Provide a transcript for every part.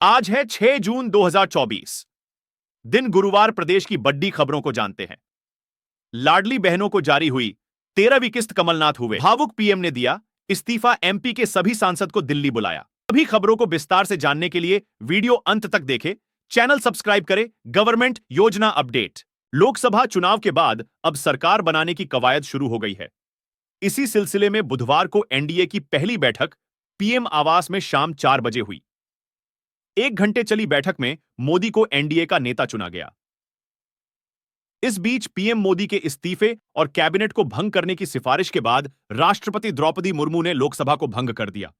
आज है 6 जून 2024। दिन गुरुवार। प्रदेश की बड़ी खबरों को जानते हैं। लाडली बहनों को जारी हुई 13वीं किस्त। कमलनाथ हुए भावुक। पीएम ने दिया इस्तीफा। एमपी के सभी सांसद को दिल्ली बुलाया। सभी खबरों को विस्तार से जानने के लिए वीडियो अंत तक देखें। चैनल सब्सक्राइब करें। गवर्नमेंट योजना अपडेट। लोकसभा चुनाव के बाद अब सरकार बनाने की कवायद शुरू हो गई है। इसी सिलसिले में बुधवार को एनडीए की पहली बैठक पीएम आवास में शाम 4 बजे हुई। 1 घंटे चली बैठक में मोदी को एनडीए का नेता चुना गया। इस बीच पीएम मोदी के इस्तीफे और कैबिनेट को भंग करने की सिफारिश के बाद राष्ट्रपति द्रौपदी मुर्मू ने लोकसभा को भंग कर दिया।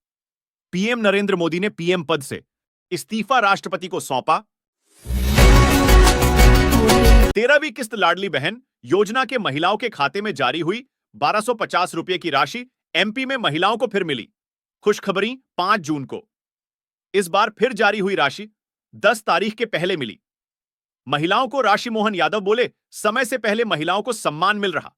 पीएम नरेंद्र मोदी ने पीएम पद से इस्तीफा राष्ट्रपति को सौंपा। 13वीं किस्त लाडली बहन योजना के महिलाओं के खाते में जारी हुई 1250 रुपए की राशि एमपी में महिलाओं को फिर मिली। खुशखबरी 5 जून को इस बार फिर जारी हुई राशि 10 तारीख के पहले मिली। महिलाओं को राशि मोहन यादव बोले, समय से पहले महिलाओं को सम्मान मिल रहा।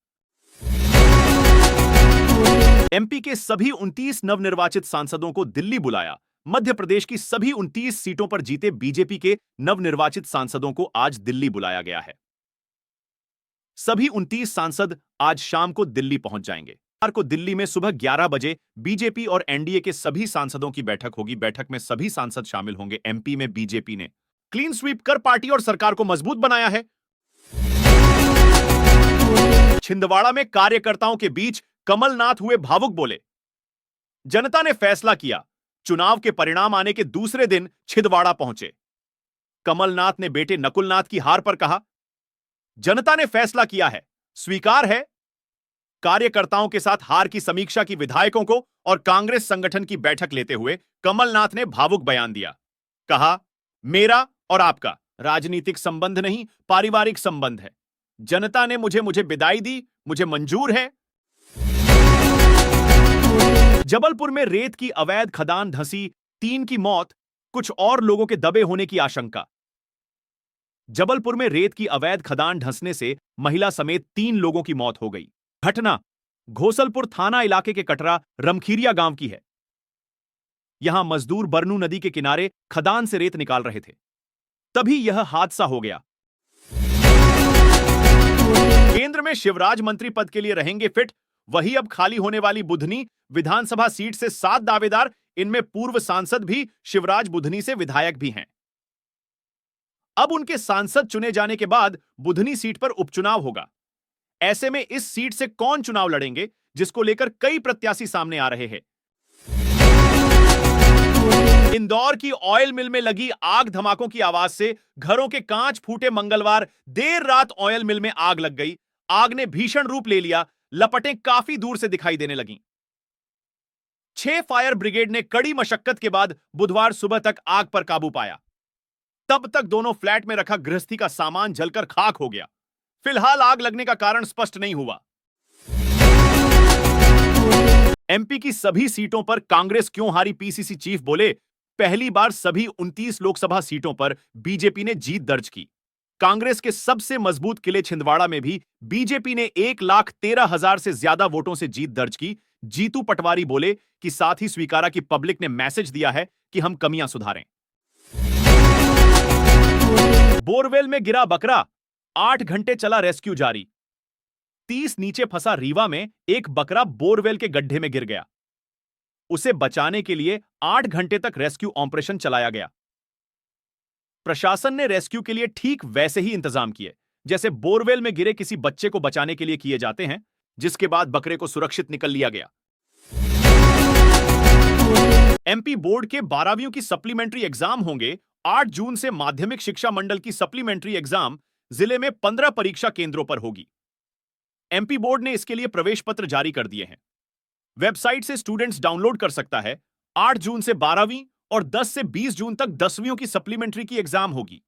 एमपी के सभी 29 नवनिर्वाचित सांसदों को दिल्ली बुलाया। मध्य प्रदेश की सभी 29 सीटों पर जीते बीजेपी के नवनिर्वाचित सांसदों को आज दिल्ली बुलाया गया है। सभी 29 सांसद आज शाम को दिल्ली पहुंच जाएंगे। को दिल्ली में सुबह 11 बजे बीजेपी और एनडीए के सभी सांसदों की बैठक होगी। बैठक में सभी सांसद शामिल होंगे। एमपी में बीजेपी ने क्लीन स्वीप कर पार्टी और सरकार को मजबूत बनाया है। छिंदवाड़ा में कार्यकर्ताओं के बीच कमलनाथ हुए भावुक। बोले, जनता ने फैसला किया। चुनाव के परिणाम आने के दूसरे दिन छिंदवाड़ा पहुंचे। कमलनाथ ने बेटे नकुलनाथ की हार पर कहा, जनता ने फैसला किया है, स्वीकार है। कार्यकर्ताओं के साथ हार की समीक्षा की विधायकों को और कांग्रेस संगठन की बैठक लेते हुए कमलनाथ ने भावुक बयान दिया। कहा, मेरा और आपका राजनीतिक संबंध नहीं, पारिवारिक संबंध है। जनता ने मुझे विदाई दी, मुझे मंजूर है। जबलपुर में रेत की अवैध खदान धंसी, 3 की मौत, कुछ और लोगों के दबे होने की आशंका। जबलपुर में रेत की अवैध खदान धंसने से महिला समेत 3 लोगों की मौत हो गई। घटना घोसलपुर थाना इलाके के कटरा रमखीरिया गांव की है। यहां मजदूर बरनू नदी के किनारे खदान से रेत निकाल रहे थे, तभी यह हादसा हो गया। केंद्र में शिवराज मंत्री पद के लिए रहेंगे फिट। वही अब खाली होने वाली बुधनी विधानसभा सीट से 7 दावेदार, इनमें पूर्व सांसद भी शिवराज बुधनी से विधायक भी हैं। अब उनके सांसद चुने जाने के बाद बुधनी सीट पर उपचुनाव होगा। ऐसे में इस सीट से कौन चुनाव लड़ेंगे, जिसको लेकर कई प्रत्याशी सामने आ रहे हैं। इंदौर की ऑयल मिल में लगी आग धमाकों की आवाज से घरों के कांच फूटे। मंगलवार देर रात ऑयल मिल में आग लग गई। आग ने भीषण रूप ले लिया। लपटें काफी दूर से दिखाई देने लगीं। 6 फायर ब्रिगेड ने कड़ी मशक्कत के बाद बुधवार सुबह तक आग पर काबू पाया। तब तक दोनों फ्लैट में रखा गृहस्थी का सामान जलकर खाक हो गया। फिलहाल आग लगने का कारण स्पष्ट नहीं हुआ। एमपी की सभी सीटों पर कांग्रेस क्यों हारी, पीसीसी चीफ बोले, पहली बार सभी 29 लोकसभा सीटों पर बीजेपी ने जीत दर्ज की। कांग्रेस के सबसे मजबूत किले छिंदवाड़ा में भी बीजेपी ने 1,13,000 से ज्यादा वोटों से जीत दर्ज की। जीतू पटवारी बोले कि साथ ही स्वीकारा कि पब्लिक ने मैसेज दिया है कि हम कमियां सुधारें। बोरवेल में गिरा बकरा, 8 घंटे चला रेस्क्यू जारी। 30 नीचे फंसा रीवा में एक बकरा बोरवेल के गड्ढे में गिर गया। उसे बचाने के लिए 8 घंटे तक रेस्क्यू ऑपरेशन चलाया गया। प्रशासन ने रेस्क्यू के लिए ठीक वैसे ही इंतजाम किए जैसे बोरवेल में गिरे किसी बच्चे को बचाने के लिए किए जाते हैं, जिसके बाद बकरे को सुरक्षित निकल लिया गया। एमपी बोर्ड के 12वीं की सप्लीमेंट्री एग्जाम होंगे। 8 जून से माध्यमिक शिक्षा मंडल की सप्लीमेंट्री एग्जाम जिले में 15 परीक्षा केंद्रों पर होगी। एमपी बोर्ड ने इसके लिए प्रवेश पत्र जारी कर दिए हैं। वेबसाइट से स्टूडेंट्स डाउनलोड कर सकता है। 8 जून से 12वीं और 10 से 20 जून तक 10वीं की सप्लीमेंट्री की एग्जाम होगी।